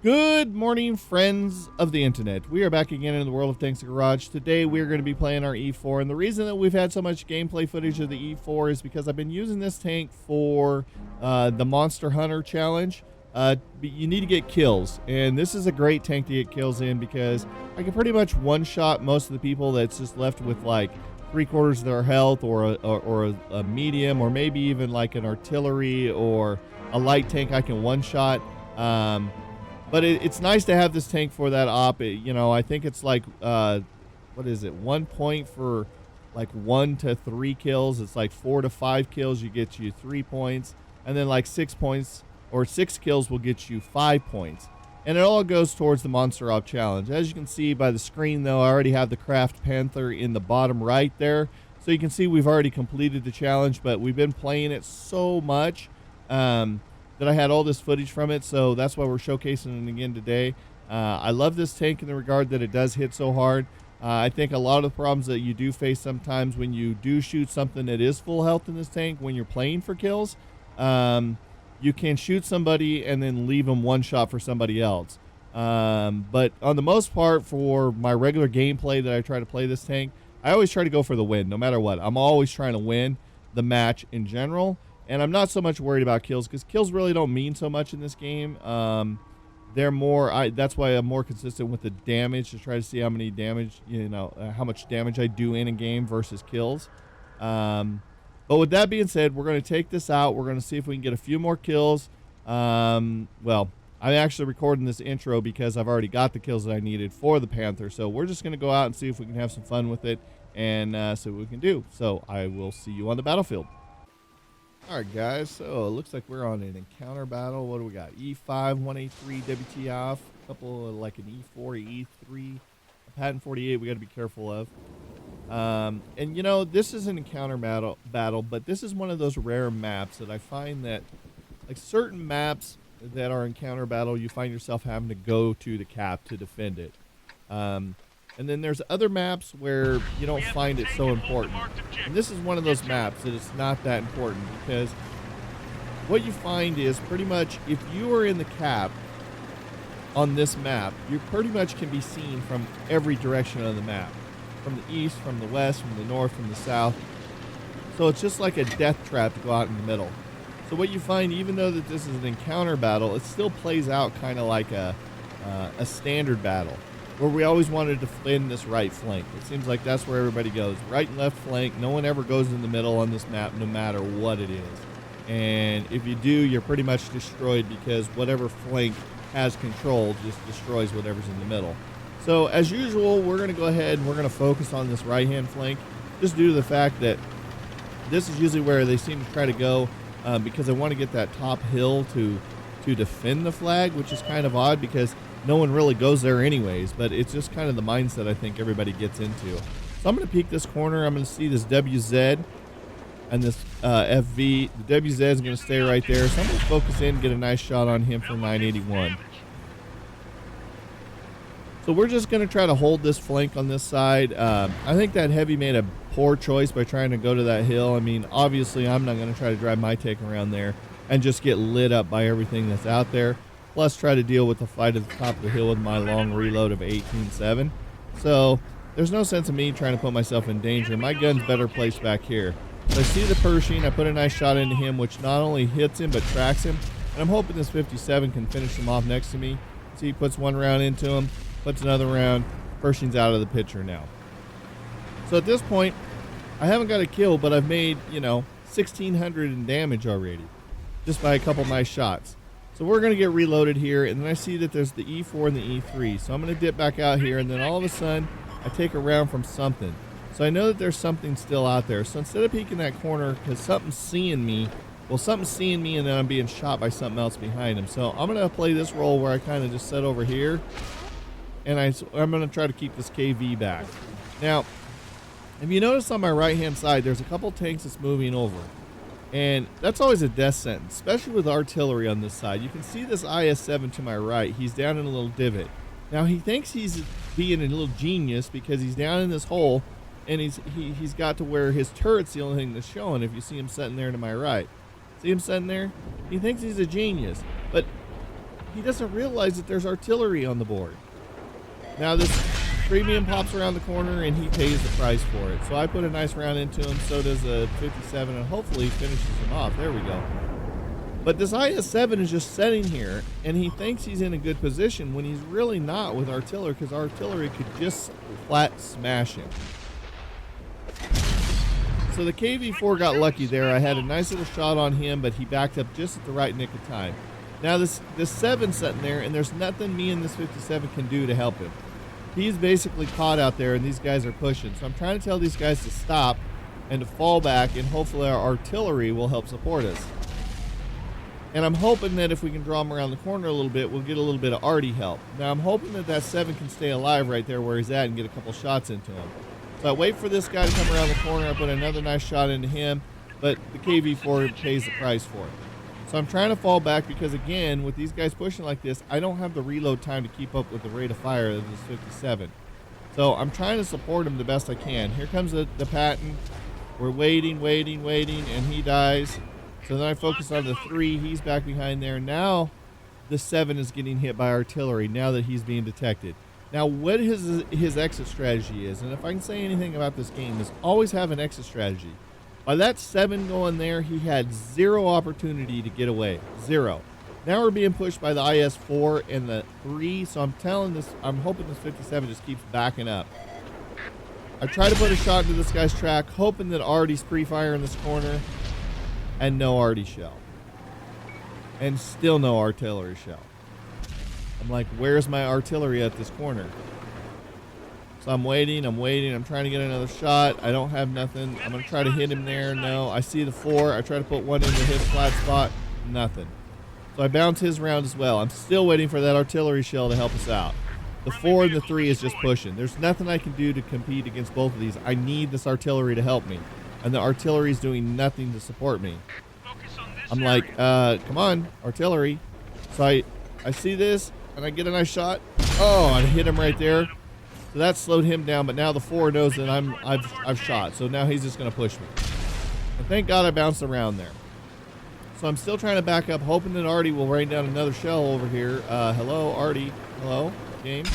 Good morning, friends of the internet. We are back again in the world of Tanks Garage. Today we are going to be playing our E4, and the reason that we've had so much gameplay footage of the E4 is because I've been using this tank for the Monster Hunter challenge. You need to get kills, and this is a great tank to get kills in because I can pretty much one-shot most of the people that's just left with like 3/4 of their health, or a medium, or maybe even like an artillery or a light tank I can one-shot. But it's nice to have this tank for that op. I think it's like, what is it? 1 point for like 1 to 3 kills. It's like 4 to 5 kills, you get you 3 points. And then like 6 points or 6 kills will get you 5 points. And it all goes towards the Monster Op Challenge. As you can see by the screen, though, I already have the Craft Panther in the bottom right there. So you can see we've already completed the challenge, but we've been playing it so much that I had all this footage from it, so that's why we're showcasing it again today. I love this tank in the regard that it does hit so hard. I think a lot of the problems that you do face sometimes when you do shoot something that is full health in this tank when you're playing for kills, you can shoot somebody and then leave them one shot for somebody else. But on the most part, for my regular gameplay that I try to play this tank, I always try to go for the win, no matter what. I'm always trying to win the match in general. And I'm not so much worried about kills because kills really don't mean so much in this game. They're more, that's why I'm more consistent with the damage to try to see how many damage, how much damage I do in a game versus kills. But with that being said, we're going to take this out. We're going to see if we can get a few more kills. Well, I'm actually recording this intro because I've already got the kills that I needed for the Panther. So we're just going to go out and see if we can have some fun with it and see what we can do. So I will see you on the battlefield. Alright guys, so it looks like we're on an encounter battle. What do we got? E5, 183, WTF, a couple of like an E4, E3, a Patent 48 we got to be careful of. And this is an encounter battle, but this is one of those rare maps that I find that like certain maps that are encounter battle, you find yourself having to go to the cap to defend it. And then there's other maps where you don't find it so important. And this is one of those maps that it's not that important because what you find is pretty much if you are in the cap on this map, you pretty much can be seen from every direction of the map. From the east, from the west, from the north, from the south. So it's just like a death trap to go out in the middle. So what you find, even though that this is an encounter battle, it still plays out kind of like a standard battle, where we always wanted to defend this right flank. It seems like that's where everybody goes. Right and left flank. No one ever goes in the middle on this map, no matter what it is. And if you do, you're pretty much destroyed because whatever flank has control just destroys whatever's in the middle. So as usual, we're going to go ahead and we're going to focus on this right-hand flank, just due to the fact that this is usually where they seem to try to go because they want to get that top hill to defend the flag, which is kind of odd because no one really goes there anyways, but it's just kind of the mindset I think everybody gets into. So I'm going to peek this corner. I'm going to see this WZ and this FV. The WZ is going to stay right there. So I'm going to focus in and get a nice shot on him for 981. So we're just going to try to hold this flank on this side. I think that heavy made a poor choice by trying to go to that hill. I mean, obviously I'm not going to try to drive my tank around there and just get lit up by everything that's out there. Plus try to deal with the fight at the top of the hill with my long reload of 18.7. So there's no sense of me trying to put myself in danger. My gun's better placed back here. So I see the Pershing. I put a nice shot into him, which not only hits him but tracks him. And I'm hoping this 57 can finish him off next to me. See, he puts one round into him, puts another round. Pershing's out of the picture now. So at this point, I haven't got a kill, but I've made, 1,600 in damage already, just by a couple nice shots. So we're going to get reloaded here, and then I see that there's the E4 and the E3. So I'm going to dip back out here, and then all of a sudden, I take a round from something. So I know that there's something still out there. So instead of peeking that corner, because something's seeing me, and then I'm being shot by something else behind him. So I'm going to play this role where I kind of just sit over here, and I'm going to try to keep this KV back. Now, if you notice on my right-hand side, there's a couple tanks that's moving over. And that's always a death sentence, especially with artillery on this side. You can see this IS-7 to my right. He's down in a little divot. Now, he thinks he's being a little genius because he's down in this hole, and he's got to where his turret's the only thing that's showing if you see him sitting there to my right. See him sitting there? He thinks he's a genius. But he doesn't realize that there's artillery on the board. Now this premium pops around the corner and he pays the price for it. So I put a nice round into him, so does a 57, and hopefully finishes him off. There we go. But this IS-7 is just sitting here, and he thinks he's in a good position when he's really not with artillery, because artillery could just flat smash him. So the KV-4 got lucky there. I had a nice little shot on him, but he backed up just at the right nick of time. Now this 7's sitting there, and there's nothing me and this 57 can do to help him. He's basically caught out there, and these guys are pushing. So I'm trying to tell these guys to stop and to fall back, and hopefully our artillery will help support us. And I'm hoping that if we can draw him around the corner a little bit, we'll get a little bit of arty help. Now I'm hoping that that 7 can stay alive right there where he's at and get a couple shots into him. So I wait for this guy to come around the corner. I put another nice shot into him, but the KV-4 pays the price for it. So I'm trying to fall back because, again, with these guys pushing like this, I don't have the reload time to keep up with the rate of fire of this 57. So I'm trying to support him the best I can. Here comes the Patton. We're waiting, and he dies. So then I focus on the 3. He's back behind there. Now the 7 is getting hit by artillery now that he's being detected. Now what his exit strategy is, and if I can say anything about this game, is always have an exit strategy. By that 7 going there, he had 0 opportunity to get away. 0. Now we're being pushed by the IS-4 and the 3, so I'm hoping this 57 just keeps backing up. I try to put a shot into this guy's track, hoping that Artie's pre-fire in this corner, and no Artie shell. And still no artillery shell. I'm like, where's my artillery at this corner? So I'm waiting, I'm trying to get another shot. I don't have nothing. I'm going to try to hit him there. No, I see the 4. I try to put one into his flat spot. Nothing. So I bounce his round as well. I'm still waiting for that artillery shell to help us out. The 4 and the 3 is just pushing. There's nothing I can do to compete against both of these. I need this artillery to help me. And the artillery is doing nothing to support me. I'm like, come on, artillery. So I see this, and I get a nice shot. Oh, I hit him right there. So that slowed him down, but now the 4 knows that I've shot. So now he's just going to push me. And thank God I bounced around there. So I'm still trying to back up, hoping that Artie will rain down another shell over here. Hello, Artie. Hello, game.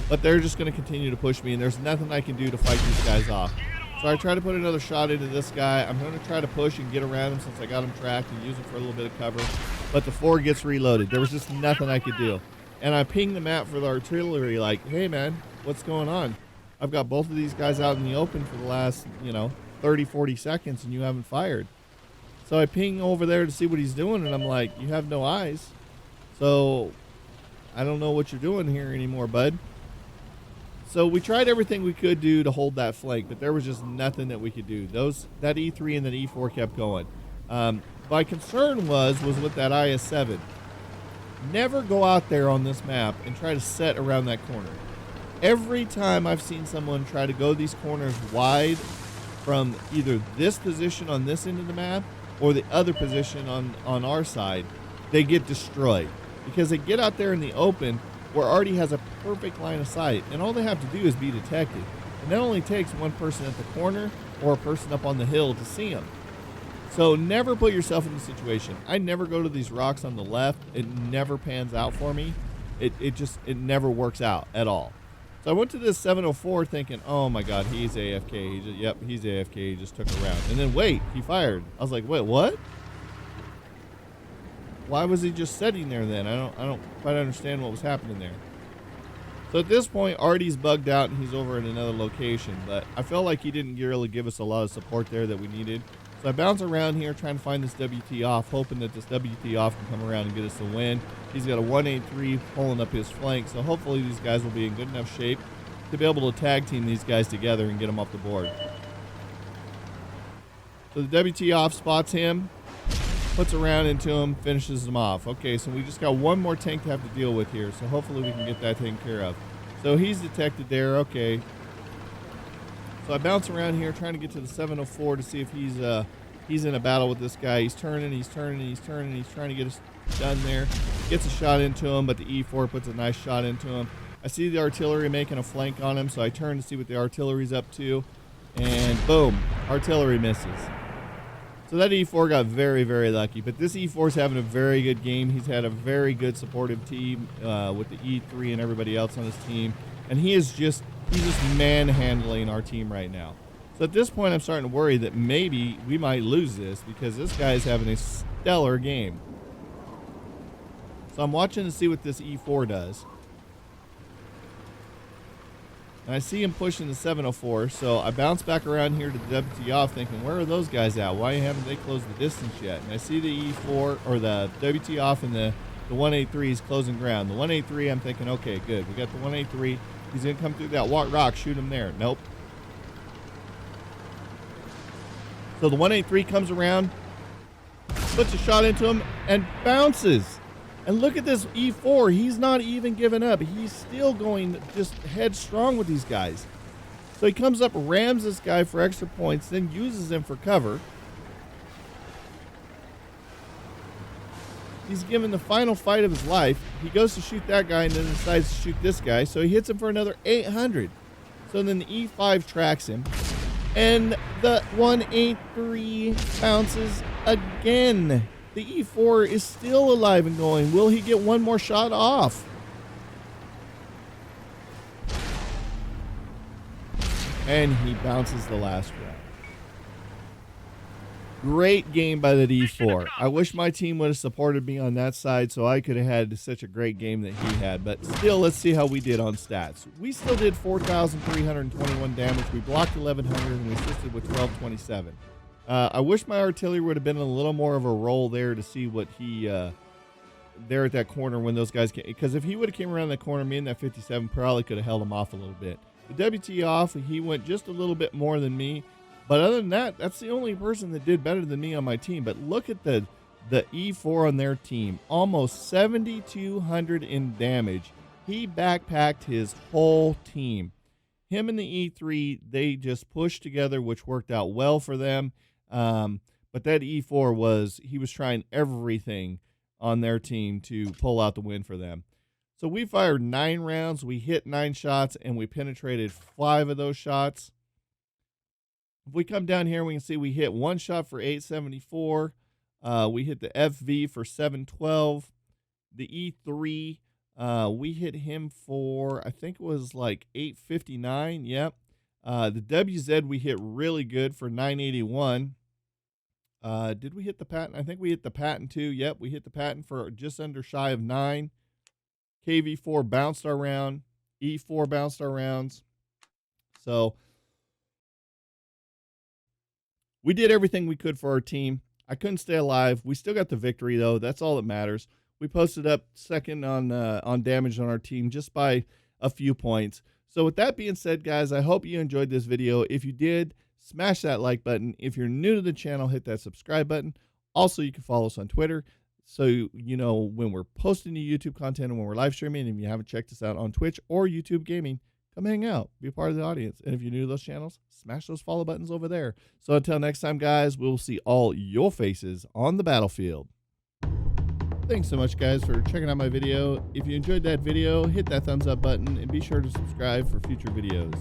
But they're just going to continue to push me, and there's nothing I can do to fight these guys off. So I try to put another shot into this guy. I'm going to try to push and get around him since I got him tracked and use him for a little bit of cover. But the 4 gets reloaded. There was just nothing I could do. And I pinged the map for the artillery like, hey, man, what's going on? I've got both of these guys out in the open for the last, 30, 40 seconds, and you haven't fired. So I ping over there to see what he's doing, and I'm like, you have no eyes. So I don't know what you're doing here anymore, bud. So we tried everything we could do to hold that flank, but there was just nothing that we could do. That E3 and that E4 kept going. My concern was with that IS-7. Never go out there on this map and try to set around that corner. Every time I've seen someone try to go these corners wide from either this position on this end of the map or the other position on our side, they get destroyed because they get out there in the open where Artie has a perfect line of sight, and all they have to do is be detected. And that only takes one person at the corner or a person up on the hill to see him. So never put yourself in the situation. I never go to these rocks on the left. It never pans out for me. It never works out at all. So I went to this 704 thinking, oh my God, he's AFK. He's AFK. He just took a round. And then wait, he fired. I was like, wait, what? Why was he just sitting there then? I don't quite understand what was happening there. So at this point, Artie's bugged out and he's over in another location. But I felt like he didn't really give us a lot of support there that we needed. So I bounce around here trying to find this WT off, hoping that this WT off can come around and get us a win. He's got a 183 pulling up his flank, so hopefully these guys will be in good enough shape to be able to tag team these guys together and get them off the board. So the WT off spots him, puts a round into him, finishes him off. Okay, so we just got one more tank to have to deal with here, so hopefully we can get that taken care of. So he's detected there, okay. So I bounce around here trying to get to the 704 to see if he's in a battle with this guy. He's turning, he's trying to get us done there. Gets a shot into him, but the E4 puts a nice shot into him. I see the artillery making a flank on him, so I turn to see what the artillery's up to. And boom, artillery misses. So that E4 got very, very lucky. But this E4 is having a very good game. He's had a very good supportive team with the E3 and everybody else on his team. And he's just manhandling our team right now. So at this point, I'm starting to worry that maybe we might lose this because this guy is having a stellar game. So I'm watching to see what this E4 does. And I see him pushing the 704, so I bounce back around here to the WT off thinking, where are those guys at? Why haven't they closed the distance yet? And I see the E4, or the WT off, and the 183 is closing ground. The 183, I'm thinking, okay, good. We got the 183. He's going to come through that rock, shoot him there. Nope. So the 183 comes around, puts a shot into him, and bounces. And look at this E4. He's not even giving up. He's still going just headstrong with these guys. So he comes up, rams this guy for extra points, then uses him for cover. He's given the final fight of his life. He goes to shoot that guy and then decides to shoot this guy. So he hits him for another 800. So then the E5 tracks him. And the 183 bounces again. The E4 is still alive and going. Will he get one more shot off? And he bounces the last round. Great game by the E4. I wish my team would have supported me on that side so I could have had such a great game that he had. But still, let's see how we did on stats. We still did 4,321 damage. We blocked 1,100 and we assisted with 1,227. I wish my artillery would have been in a little more of a roll there to see what he, there at that corner when those guys came. Because if he would have came around that corner, me and that 57 probably could have held him off a little bit. The WT off, he went just a little bit more than me. But other than that, that's the only person that did better than me on my team. But look at the E4 on their team. Almost 7,200 in damage. He backpacked his whole team. Him and the E3, they just pushed together, which worked out well for them. But that E4 he was trying everything on their team to pull out the win for them. So we fired 9 rounds, we hit 9 shots, and we penetrated 5 of those shots. If we come down here, we can see we hit 1 shot for 874. We hit the FV for 712. The E3, we hit him for, I think it was like 859. Yep. The WZ we hit really good for 981. Did we hit the patent? I think we hit the patent too. Yep, we hit the patent for just under shy of 9. KV4 bounced our round. E4 bounced our rounds. So we did everything we could for our team. I couldn't stay alive. We still got the victory though. That's all that matters. We posted up second on damage on our team just by a few points. So with that being said, guys, I hope you enjoyed this video. If you did, smash that like button. If you're new to the channel, hit that subscribe button. Also, you can follow us on Twitter so you know when we're posting new YouTube content and when we're live streaming. And if you haven't checked us out on Twitch or YouTube Gaming, come hang out. Be a part of the audience. And if you're new to those channels, smash those follow buttons over there. So until next time, guys, we'll see all your faces on the battlefield. Thanks so much, guys, for checking out my video. If you enjoyed that video, hit that thumbs up button and be sure to subscribe for future videos.